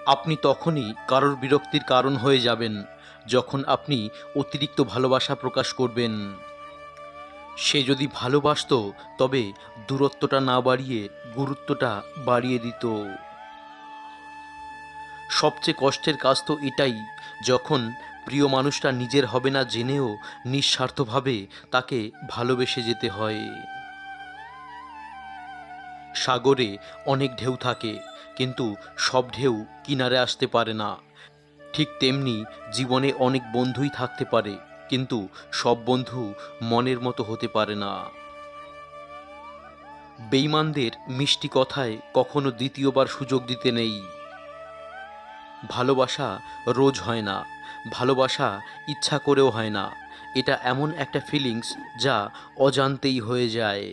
আপনি তখনই কারোর বিরক্তির কারণ হয়ে যাবেন যখন আপনি অতিরিক্ত ভালোবাসা প্রকাশ করবেন। সে যদি ভালোবাসতো তবে দূরত্বটা না বাড়িয়ে গুরুত্বটা বাড়িয়ে দিত। সবচেয়ে কষ্টের কাজ তো এটাই, যখন প্রিয় মানুষটা নিজের হবে না জেনেও নিঃস্বার্থভাবে তাকে ভালোবেসে যেতে হয়। সাগরে অনেক ঢেউ থাকে, কিন্তু সব ঢেউ কিনারে আসতে পারে না। ঠিক তেমনি জীবনে অনেক বন্ধুই থাকতে পারে, কিন্তু সব বন্ধু মনের মতো হতে পারে না। বেঈমানদের মিষ্টি কথায় কখনো দ্বিতীয়বার সুযোগ দিতে নেই। ভালোবাসা রোজ হয় না, ভালোবাসা ইচ্ছা করেও হয় না। এটা এমন একটা ফিলিংস যা অজান্তেই হয়ে যায়।